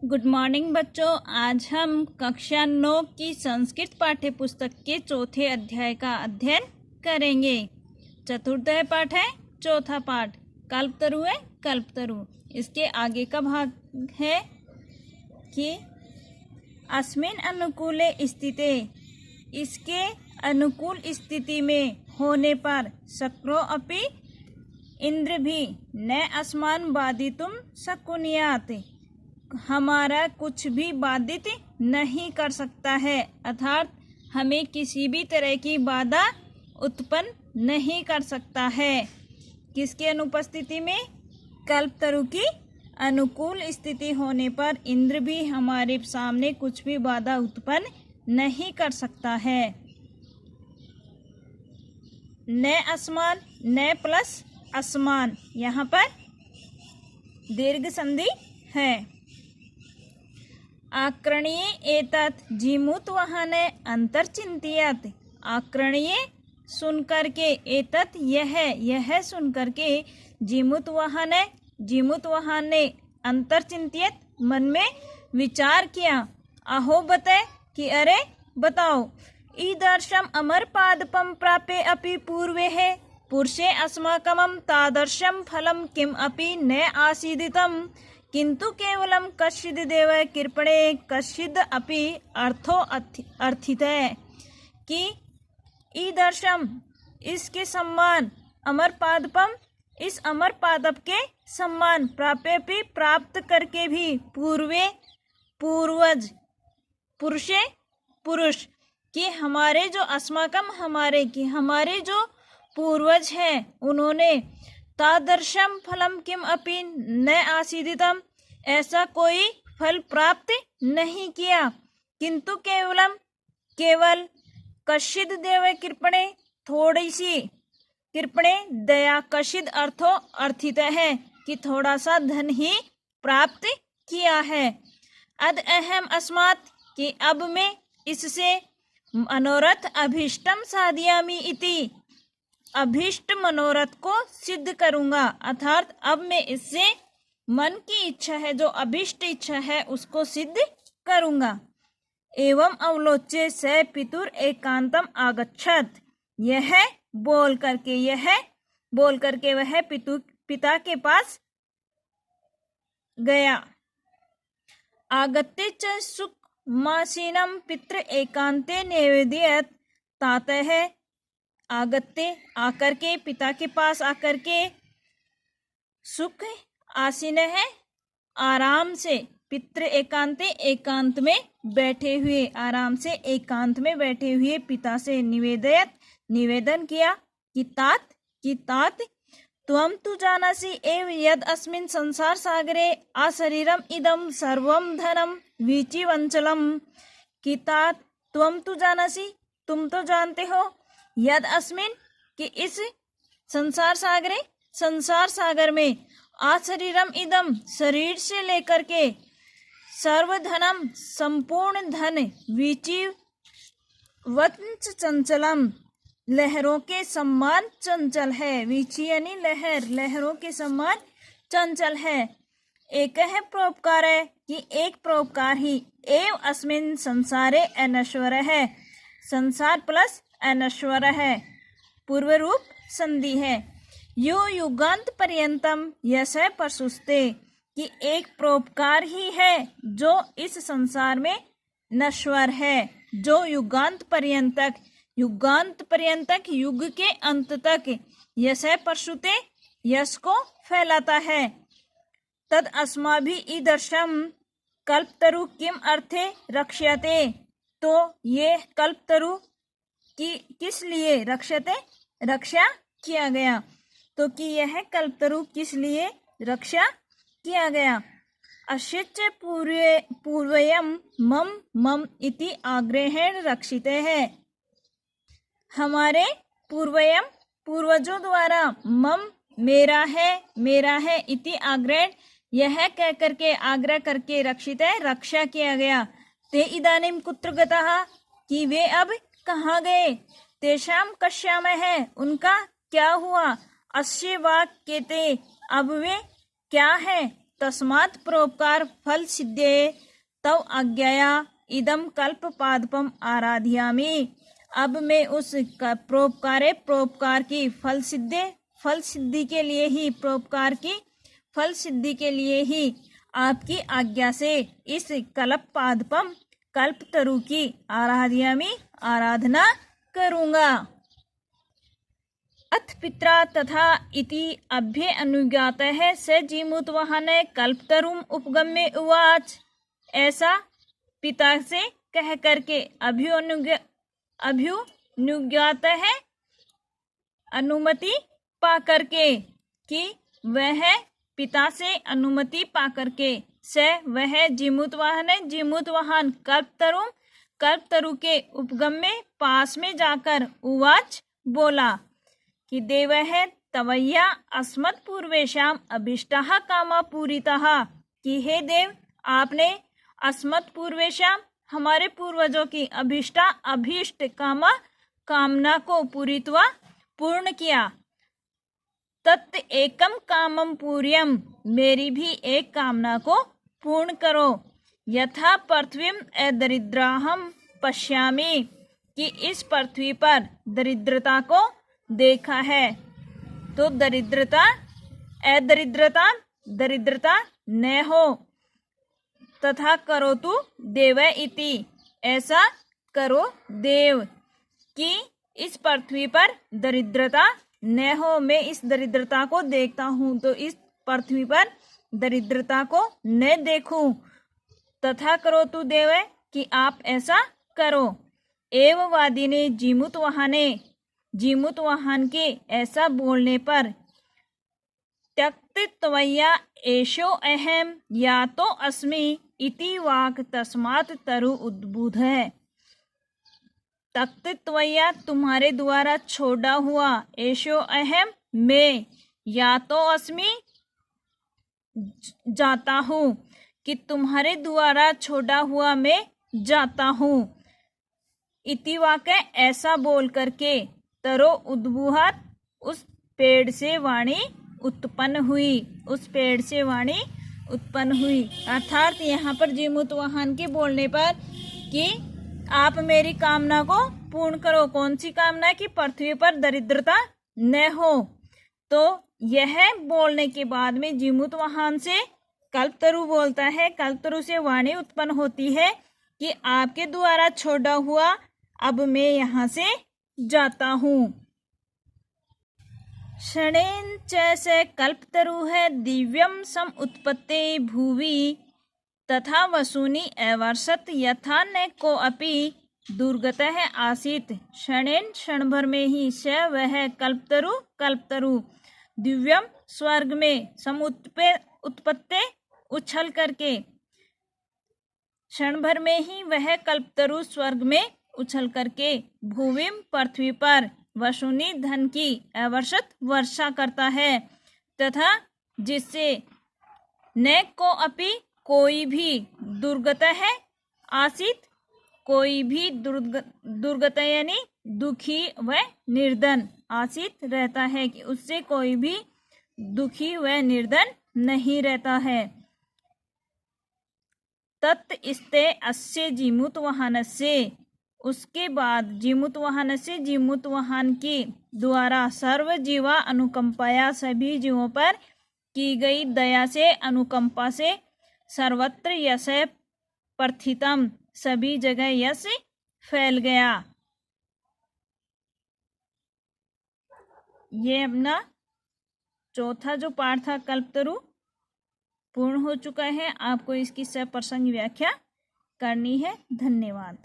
Good morning बच्चों। आज हम कक्षा 9 की संस्कृत पाठ्य पुस्तक के चौथे अध्याय का अध्ययन करेंगे। चतुर्थ पाठ है, चौथा पाठ कल्पतरु है। कल्पतरु इसके आगे का भाग है कि अस्मिन् अनुकूले स्थिते, इसके अनुकूल स्थिति में होने पर शक्रो अपि इंद्र भी न अस्मान् बाधितुं शक्नुयात्, हमारा कुछ भी बाधित नहीं कर सकता है, अर्थात हमें किसी भी तरह की बाधा उत्पन्न नहीं कर सकता है। किसके अनुपस्थिति में? कल्पतरु की अनुकूल स्थिति होने पर इंद्र भी हमारे सामने कुछ भी बाधा उत्पन्न नहीं कर सकता है। न अस्मान, न प्लस अस्मान, यहाँ पर दीर्घ संधि है। आकर्ण्ये एतत् जिमुतवहने अंतर्चिंतयत्, आकर्ण्ये सुन करके, एतत् यह सुन करके, जिमुतवहन ने अंतर्चिंतयत् मन में विचार किया। अहो बताए कि अरे बताओ, ईदर्शम अमरपादपम प्राप्य अपि पूर्वे है पुरुषे अस्माकं तादर्शम फलम किम अपि न आसीदितम, किंतु केवलम कश्चिद देव कृपणे कश्चिद अपि अर्थो अर्थित है कि ईदर्शम, इसके सम्मान, अमर पादपम, इस अमर पादप के सम्मान, प्राप्य भी प्राप्त करके भी, पूर्वे पूर्वज, पुरुषे पुरुष, कि हमारे जो अस्माकम, हमारे जो पूर्वज हैं उन्होंने तादर्शम फलम किम अपि न आसीदितम, ऐसा कोई फल प्राप्त नहीं किया, किंतु केवल कश्चिद देव कृपणे, थोड़ी सी, कृपणे दया, कश्चिद अर्थो अर्थित है कि थोड़ा सा धन ही प्राप्त किया है। अद अहम अस्मात्, कि अब मैं इससे मनोरथ अभीष्टम साधयामि इति, अभीष्ट मनोरथ को सिद्ध करूंगा, अर्थात अब मैं इससे मन की इच्छा है, जो अभीष्ट इच्छा है, उसको सिद्ध करूंगा। एवं अवलोच्य स पितुर एकांतम आगच्छत, यह बोल करके वह पिता के पास गया। आगत्य च सुख मासीनम पितृ एकांते निवेदयत्, तातः आगत्य आकर के, पिता के पास आकर के, सुख आसीन है आराम से, पितृ एकांते एकांत में बैठे हुए, आराम से एकांत में बैठे हुए पिता से निवेदन किया कि तात त्वं तु जानासि एव यद अस्मिन् संसार सागरे अशरीरम इदम सर्वम धनम विचिवंचलम, कि तात त्वं तु जानासि, तुम तो जानते हो, यद अस्मिन, कि इस संसार सागर में, आशरीरम इदम, शरीर से लेकर के, सर्वधनम, संपूर्ण धन, विचिवंच चंचलम, लहरों के समान चंचल है। विचि यानी लहर, लहरों के समान चंचल है। एक है परोपकार है कि एक परोपकार ही, एव अस्मिन संसारे अनश्वर है, संसार प्लस अनश्वर है, पूर्व रूप संधि है। यो युगांत पर्यंतम यश प्रसुस्ते, कि एक परोपकार ही है जो इस संसार में नश्वर है, जो युगांत पर्यंतक, युग के अंत तक, यश प्रसुते, यश को फैलाता है। तद अस्माभि ईदर्शम कल्पतरु किम अर्थे रक्ष्यते, तो ये कल्पतरु कि किस लिए रक्षा किया गया, तो कि यह कल्पतरु किस लिए रक्षा किया गया। अश्च पूर्वयम मम इति आग्रहेण रक्षिते है, हमारे पूर्वजों द्वारा मम मेरा है इति आग्रह, यह कह करके, आग्रह करके, रक्षित है, रक्षा किया गया। ते इदानीम कुत्र गतः, कि वे अब कहाँ गए। तेषाम कश्याम है, उनका क्या हुआ। अस्य वाक्यते, अब वे क्या है। तस्मात् परोपकार फल सिद्धे तव आज्ञाया इदम कल्प पादपम आराध्यामि। अब मैं उस परोपकार की फल सिद्धि के लिए ही परोपकार की फल सिद्धि के लिए ही आपकी आज्ञा से इस कल्पतरु की आराधना करूंगा। अथ पित्रा तथा इति अभ्ये अनुज्ञात है स जीमूतवाहन कल्पतरुम उपगम्य उवाच। ऐसा पिता से कह करके अभ्युनुज्ञात है अनुमति पा करके कि वह पिता से अनुमति पा करके से वह जीमूतवाहन कल्पतरु के उपगम में पास में जाकर उवाच बोला कि देव है तवैया अस्मत् पूर्वेशाम अभिष्टाः कामा पूरिताः। कि हे देव आपने अस्मत् पूर्वेशाम हमारे पूर्वजों की अभीष्ट कामना को पूर्ण किया। तत् एकम कामम पूर्यम मेरी भी एक कामना को पूर्ण करो। यथा पृथ्वीम अदरिद्राहम पश्यामि कि इस पृथ्वी पर दरिद्रता को देखा है तो दरिद्रता न हो। तथा करो तु देव इति ऐसा करो देव कि इस पृथ्वी पर दरिद्रता न हो। मैं इस दरिद्रता को देखता हूँ तो इस पृथ्वी पर दरिद्रता को न देखूं। तथा करो तु देव कि आप ऐसा करो। एववादी ने जीमूतवाहन के ऐसा बोलने पर त्यक्त त्वया एषो अहम या तो अस्मि इति वाक् तस्मात् तरु उद्बुध है। तक्त त्वया तुम्हारे द्वारा छोड़ा हुआ एषो अहम मैं या तो अस्मि जाता हूँ कि तुम्हारे द्वारा छोड़ा हुआ मैं जाता हूँ। इति वाक्य ऐसा बोल करके तरो उद्बुहात उस पेड़ से वाणी उत्पन्न हुई। अर्थात यहाँ पर जीमूतवाहन के बोलने पर कि आप मेरी कामना को पूर्ण करो। कौन सी कामना? कि पृथ्वी पर दरिद्रता न हो। तो यह बोलने के बाद में जीमूतवाहन से कल्पतरु बोलता है, कल्पतरु से वाणी उत्पन्न होती है कि आपके द्वारा छोड़ा हुआ अब मैं यहाँ से जाता हूँ। क्षणेन च स कल्पतरु है दिव्यम सम उत्पत्ते भुवि तथा वसूनि अवर्षत यथा न को अपि दुर्गतः आसीत। क्षणेन क्षण भर में ही स वह कल्पतरु दिव्यम स्वर्ग में उत्पत्ते उछल करके क्षण भर में ही वह कल्पतरु स्वर्ग में उछल करके भूविम पृथ्वी पर वसूनि धन की अवर्षत वर्षा करता है तथा जिससे न को अपि कोई भी दुर्गत है आसित कोई भी दुर्गत यानी दुखी व निर्धन आसित रहता है कि उससे कोई भी दुखी व निर्धन नहीं रहता है। तत् इस्ते अस्य जीमूतवाहन से उसके बाद जीमूतवाहन के द्वारा सर्व जीवा अनुकंपाया सभी जीवों पर की गई दया से अनुकंपा से सर्वत्र यश प्रथितम सभी जगह यश फैल गया। ये अपना चौथा जो पाठ था कल्पतरु पूर्ण हो चुका है। आपको इसकी सप्रसंग व्याख्या करनी है। धन्यवाद।